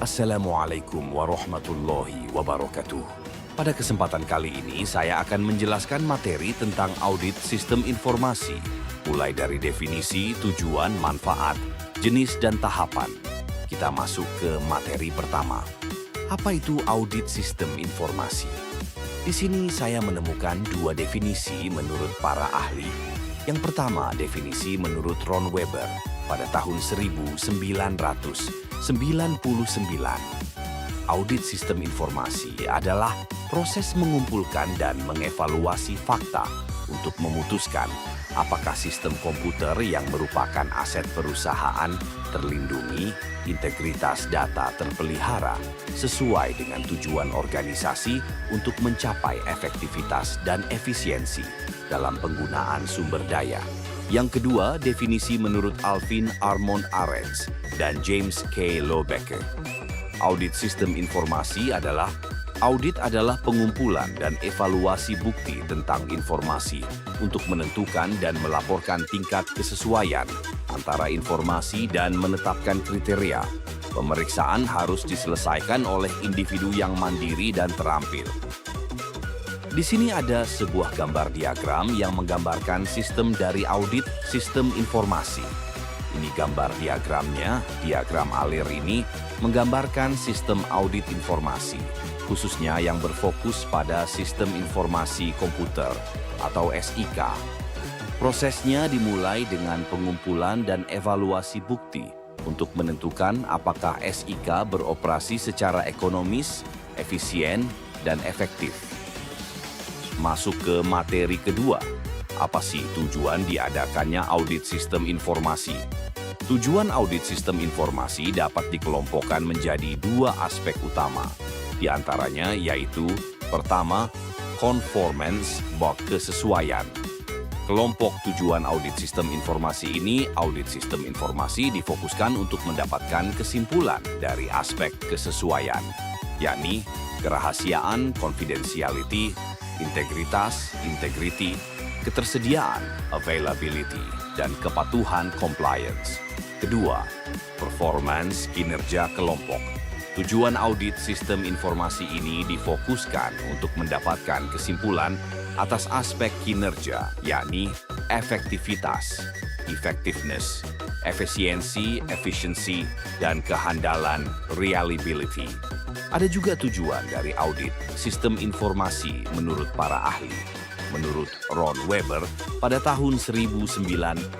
Assalamualaikum warahmatullahi wabarakatuh. Pada kesempatan kali ini saya akan menjelaskan materi tentang audit sistem informasi, mulai dari definisi, tujuan, manfaat, jenis, dan tahapan. Kita masuk ke materi pertama. Apa itu audit sistem informasi? Di sini saya menemukan dua definisi menurut para ahli. Yang pertama, definisi menurut Ron Weber pada tahun 1999. Audit sistem informasi adalah proses mengumpulkan dan mengevaluasi fakta untuk memutuskan apakah sistem komputer yang merupakan aset perusahaan terlindungi, integritas data terpelihara, sesuai dengan tujuan organisasi untuk mencapai efektivitas dan efisiensi dalam penggunaan sumber daya. Yang kedua, definisi menurut Alvin Armond Arens dan James K. Lobecker. Audit sistem informasi adalah pengumpulan dan evaluasi bukti tentang informasi untuk menentukan dan melaporkan tingkat kesesuaian antara informasi dan menetapkan kriteria. Pemeriksaan harus diselesaikan oleh individu yang mandiri dan terampil. Di sini ada sebuah gambar diagram yang menggambarkan sistem dari audit sistem informasi. Ini gambar diagramnya. Diagram alir ini menggambarkan sistem audit informasi, khususnya yang berfokus pada sistem informasi komputer atau SIK. Prosesnya dimulai dengan pengumpulan dan evaluasi bukti untuk menentukan apakah SIK beroperasi secara ekonomis, efisien, dan efektif. Masuk ke materi kedua. Apa sih tujuan diadakannya audit sistem informasi? Tujuan audit sistem informasi dapat dikelompokkan menjadi dua aspek utama. Di antaranya yaitu, pertama, conformance, kesesuaian. Kelompok tujuan audit sistem informasi ini, audit sistem informasi difokuskan untuk mendapatkan kesimpulan dari aspek kesesuaian, yakni kerahasiaan, confidentiality, integritas, integrity, ketersediaan, availability, dan kepatuhan, compliance. Kedua, performance, kinerja kelompok. Tujuan audit sistem informasi ini difokuskan untuk mendapatkan kesimpulan atas aspek kinerja, yakni efektivitas, effectiveness, efisiensi, efficiency, dan kehandalan, reliability. Ada juga tujuan dari audit sistem informasi menurut para ahli. Menurut Ron Weber pada tahun 1999,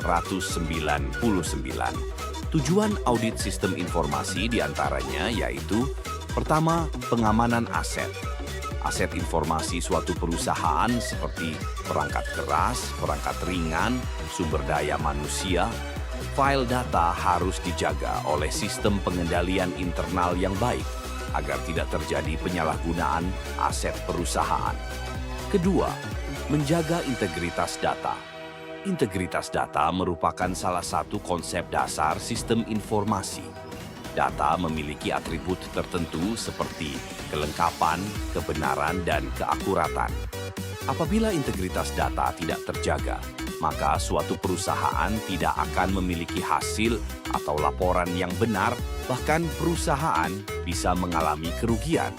tujuan audit sistem informasi diantaranya yaitu, pertama, pengamanan aset. Aset informasi suatu perusahaan seperti perangkat keras, perangkat ringan, sumber daya manusia, file data harus dijaga oleh sistem pengendalian internal yang baik agar tidak terjadi penyalahgunaan aset perusahaan. Kedua, menjaga integritas data. Integritas data merupakan salah satu konsep dasar sistem informasi. Data memiliki atribut tertentu seperti kelengkapan, kebenaran, dan keakuratan. Apabila integritas data tidak terjaga, maka suatu perusahaan tidak akan memiliki hasil atau laporan yang benar, bahkan perusahaan bisa mengalami kerugian.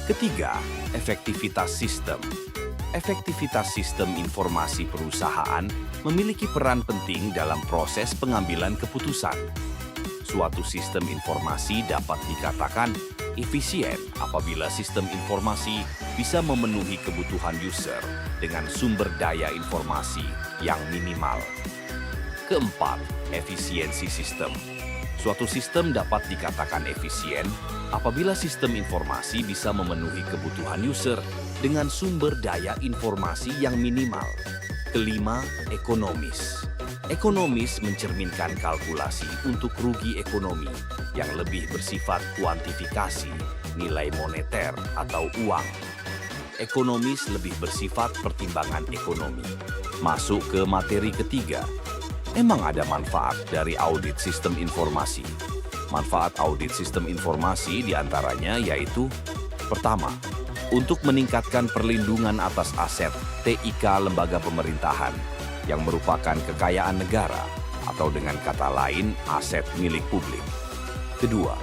Ketiga, efektivitas sistem. Efektivitas sistem informasi perusahaan memiliki peran penting dalam proses pengambilan keputusan. Suatu sistem informasi dapat dikatakan efisien apabila sistem informasi bisa memenuhi kebutuhan user dengan sumber daya informasi yang minimal. Keempat, efisiensi sistem. Suatu sistem dapat dikatakan efisien apabila sistem informasi bisa memenuhi kebutuhan user dengan sumber daya informasi yang minimal. Kelima, ekonomis. Ekonomis mencerminkan kalkulasi untuk rugi ekonomi yang lebih bersifat kuantifikasi, nilai moneter atau uang. Ekonomis lebih bersifat pertimbangan ekonomi. Masuk ke materi ketiga. Emang ada manfaat dari audit sistem informasi? Manfaat audit sistem informasi diantaranya yaitu, pertama, untuk meningkatkan perlindungan atas aset TIK lembaga pemerintahan yang merupakan kekayaan negara atau dengan kata lain aset milik publik. Kedua,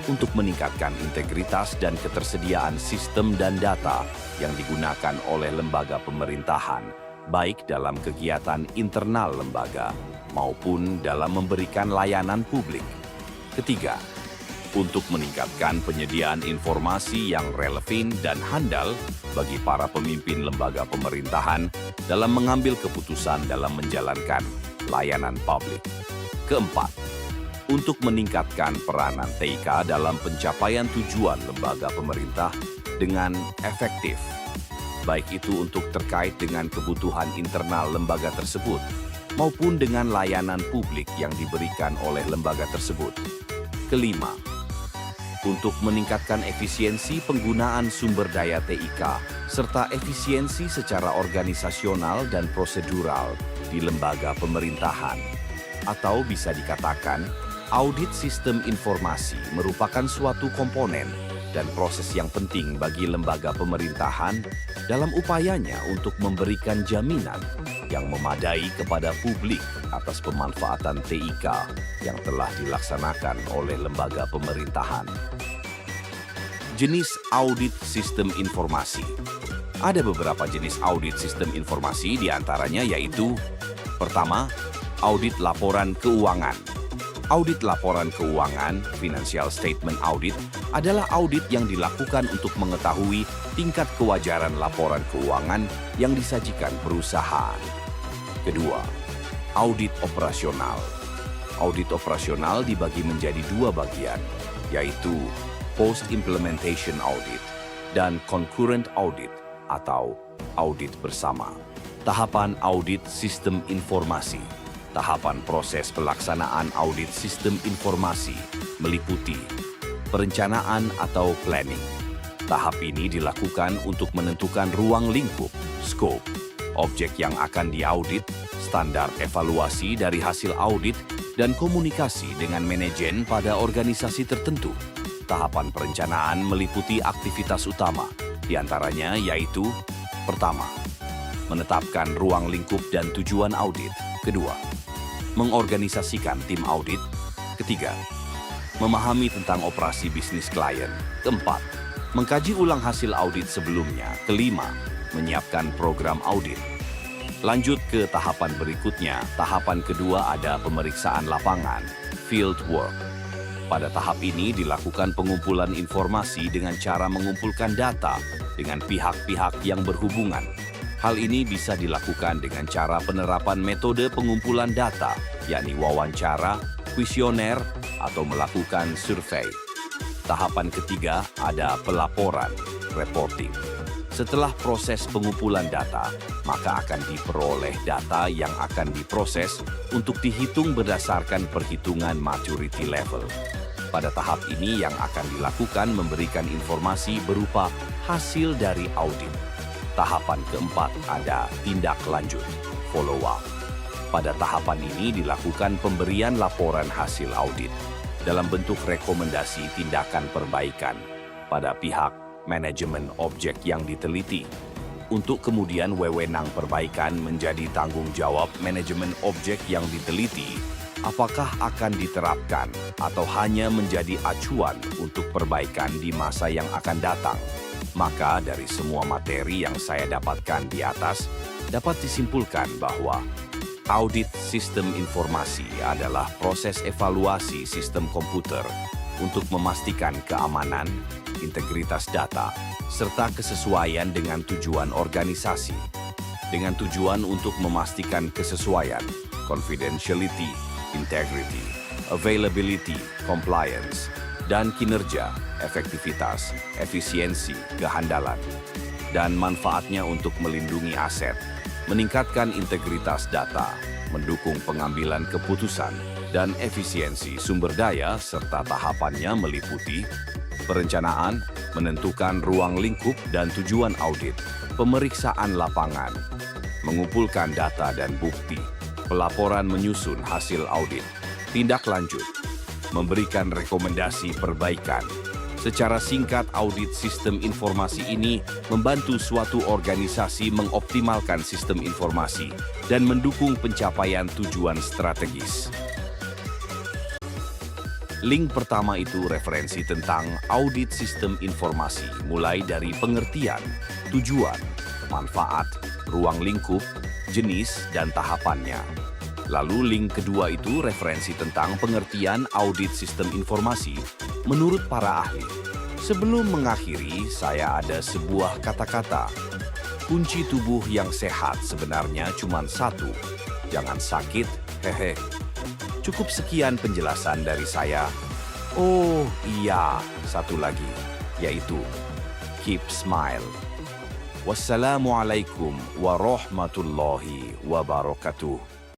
untuk meningkatkan integritas dan ketersediaan sistem dan data yang digunakan oleh lembaga pemerintahan, baik dalam kegiatan internal lembaga maupun dalam memberikan layanan publik. Ketiga, untuk meningkatkan penyediaan informasi yang relevan dan handal bagi para pemimpin lembaga pemerintahan dalam mengambil keputusan dalam menjalankan layanan publik. Keempat, untuk meningkatkan peranan TIK dalam pencapaian tujuan lembaga pemerintah dengan efektif, baik itu untuk terkait dengan kebutuhan internal lembaga tersebut maupun dengan layanan publik yang diberikan oleh lembaga tersebut. Kelima, untuk meningkatkan efisiensi penggunaan sumber daya TIK serta efisiensi secara organisasional dan prosedural di lembaga pemerintahan. Atau bisa dikatakan, audit sistem informasi merupakan suatu komponen dan proses yang penting bagi lembaga pemerintahan dalam upayanya untuk memberikan jaminan yang memadai kepada publik atas pemanfaatan TIK yang telah dilaksanakan oleh lembaga pemerintahan. Jenis audit sistem informasi. Ada beberapa jenis audit sistem informasi, diantaranya yaitu: pertama, audit laporan keuangan. Audit laporan keuangan, financial statement audit, adalah audit yang dilakukan untuk mengetahui tingkat kewajaran laporan keuangan yang disajikan perusahaan. Kedua, audit operasional. Audit operasional dibagi menjadi dua bagian, yaitu post-implementation audit dan concurrent audit atau audit bersama. Tahapan audit sistem informasi. Tahapan proses pelaksanaan audit sistem informasi meliputi perencanaan atau planning. Tahap ini dilakukan untuk menentukan ruang lingkup, scope, objek yang akan diaudit, standar evaluasi dari hasil audit, dan komunikasi dengan manajemen pada organisasi tertentu. Tahapan perencanaan meliputi aktivitas utama, diantaranya yaitu: pertama, menetapkan ruang lingkup dan tujuan audit. Kedua, mengorganisasikan tim audit. Ketiga, memahami tentang operasi bisnis klien. Keempat, mengkaji ulang hasil audit sebelumnya. Kelima, menyiapkan program audit. Lanjut ke tahapan berikutnya. Tahapan kedua ada pemeriksaan lapangan, field work. Pada tahap ini dilakukan pengumpulan informasi dengan cara mengumpulkan data dengan pihak-pihak yang berhubungan. Hal ini bisa dilakukan dengan cara penerapan metode pengumpulan data, yakni wawancara, kuesioner, atau melakukan survei. Tahapan ketiga ada pelaporan, reporting. Setelah proses pengumpulan data, maka akan diperoleh data yang akan diproses untuk dihitung berdasarkan perhitungan maturity level. Pada tahap ini yang akan dilakukan memberikan informasi berupa hasil dari audit. Tahapan keempat ada tindak lanjut, follow up. Pada tahapan ini dilakukan pemberian laporan hasil audit dalam bentuk rekomendasi tindakan perbaikan pada pihak manajemen objek yang diteliti. Untuk kemudian wewenang perbaikan menjadi tanggung jawab manajemen objek yang diteliti, apakah akan diterapkan atau hanya menjadi acuan untuk perbaikan di masa yang akan datang. Maka dari semua materi yang saya dapatkan di atas, dapat disimpulkan bahwa audit sistem informasi adalah proses evaluasi sistem komputer untuk memastikan keamanan, integritas data, serta kesesuaian dengan tujuan organisasi. Dengan tujuan untuk memastikan kesesuaian, confidentiality, integrity, availability, compliance, dan kinerja, efektivitas, efisiensi, kehandalan, dan manfaatnya untuk melindungi aset, meningkatkan integritas data, mendukung pengambilan keputusan, dan efisiensi sumber daya serta tahapannya meliputi perencanaan, menentukan ruang lingkup dan tujuan audit, pemeriksaan lapangan, mengumpulkan data dan bukti, pelaporan menyusun hasil audit, tindak lanjut, memberikan rekomendasi perbaikan. Secara singkat, audit sistem informasi ini membantu suatu organisasi mengoptimalkan sistem informasi dan mendukung pencapaian tujuan strategis. Link pertama itu referensi tentang audit sistem informasi, mulai dari pengertian, tujuan, manfaat, ruang lingkup, jenis, dan tahapannya. Lalu link kedua itu referensi tentang pengertian audit sistem informasi menurut para ahli. Sebelum mengakhiri, saya ada sebuah kata-kata. Kunci tubuh yang sehat sebenarnya cuma satu. Jangan sakit, hehe. Cukup sekian penjelasan dari saya. Oh iya, satu lagi, yaitu keep smile. Wassalamualaikum warahmatullahi wabarakatuh.